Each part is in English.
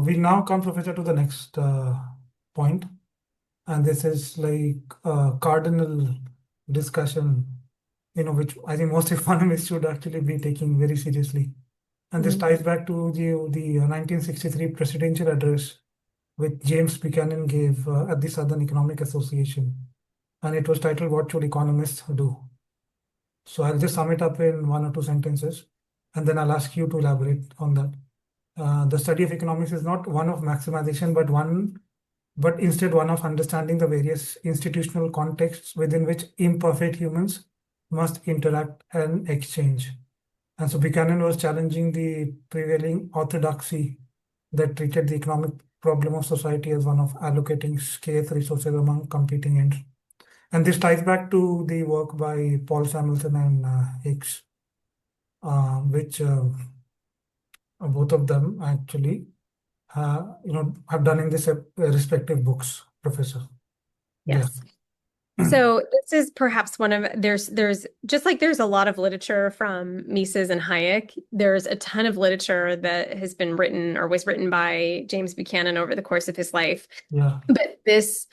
we now come, Professor, to the next point, and this is like a cardinal discussion, which I think most economists should actually be taking very seriously. And this Mhm. ties back to the 1963 presidential address which James Buchanan gave at the Southern Economic Association, and it was titled "What Should Economists Do?" So I'll just sum it up in one or two sentences, and then I'll ask you to elaborate on that. The study of economics is not one of maximization, but instead one of understanding the various institutional contexts within which imperfect humans must interact and exchange. And so Buchanan was challenging the prevailing orthodoxy that treated the economic problem of society as one of allocating scarce resources among competing ends. And this ties back to the work by Paul Samuelson and Hicks, which both of them actually have done in this respective books, Professor. Yeah. Yes. So this is perhaps one of there's just like there's a lot of literature from Mises and Hayek. There's a ton of literature that has been written or was written by James Buchanan over the course of his life. Yeah. But this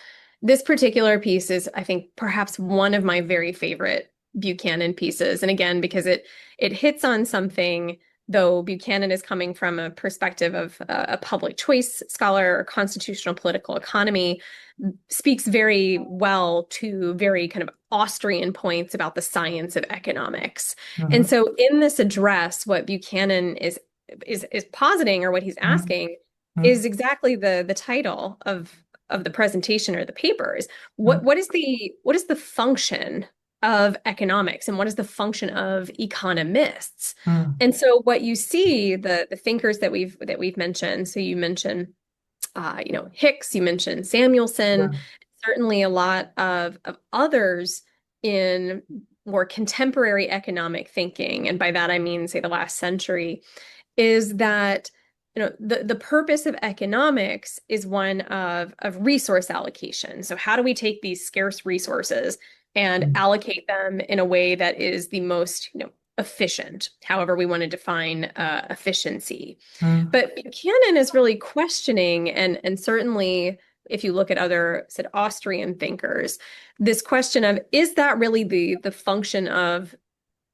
particular piece is, I think, perhaps one of my very favorite Buchanan pieces. And again, because it hits on something, though Buchanan is coming from a perspective of a public choice scholar or constitutional political economy, speaks very well to very kind of Austrian points about the science of economics. And Mhm. so in this address, what Buchanan is positing, or what he's Mhm. asking, is Mhm. exactly the title of the presentation or the papers. Mhm. What is the function of economics, and what is the function of economists? Mhm. And so what you see, the thinkers that we've mentioned, so you mentioned Hicks, you mentioned Samuelson, Yeah. certainly a lot of others in more contemporary economic thinking, and by that I mean, say, the last century, is that the purpose of economics is one of resource allocation. So how do we take these scarce resources and Mhm. allocate them in a way that is the most, efficient, however we want to define efficiency. Mhm. But Buchanan is really questioning, and certainly if you look at other said Austrian thinkers, this question of, is that really the function of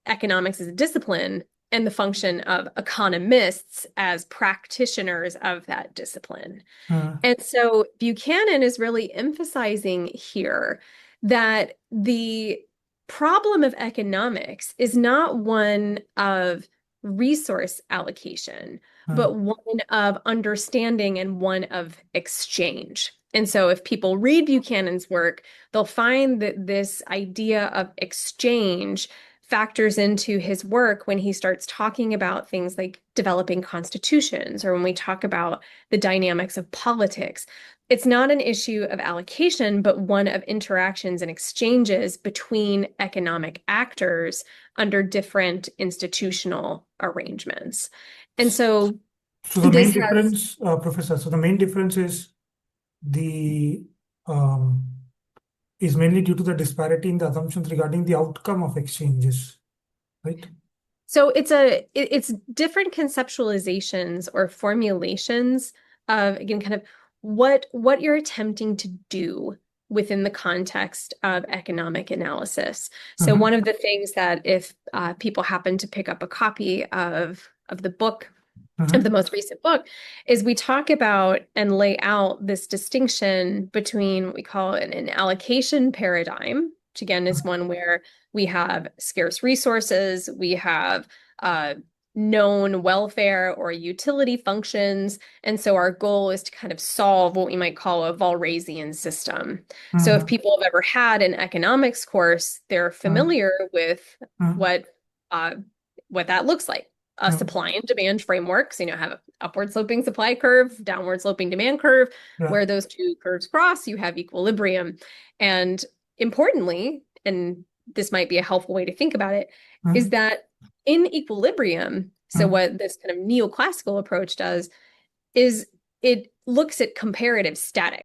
economics as a discipline and the function of economists as practitioners of that discipline? Mhm. And so Buchanan is really emphasizing here that the problem of economics is not one of resource allocation, but Mhm. one of understanding and one of exchange. And so if people read Buchanan's work, they'll find that this idea of exchange factors into his work when he starts talking about things like developing constitutions, or when we talk about the dynamics of politics. It's not an issue of allocation, but one of interactions and exchanges between economic actors under different institutional arrangements. And so So the main this has, difference, Professor, so the main difference the um, is mainly due to the disparity in the assumptions regarding the outcome of exchanges, right? so it's different conceptualizations or formulations of, again, kind of what you're attempting to do within the context of economic analysis. So Mhm. one of the things that, if people happen to pick up a copy of the book, of the Mhm. most recent book, is we talk about and lay out this distinction between what we call an allocation paradigm, which again is one where we have scarce resources, we have uh, known welfare or utility functions, and so our goal is to kind of solve what we might call a Walrasian system. So if Mhm. people have ever had an economics course, they're Mhm. familiar with Mhm. what uh, what that looks like. A Mhm. supply and demand framework. So, have an upward sloping supply curve, downward sloping demand curve. Yeah. Where those two curves cross, you have equilibrium. And importantly, and this might be a helpful way to think about it, is Mhm. that in equilibrium, so Mhm. what this kind of neoclassical approach does is it looks at comparative statics.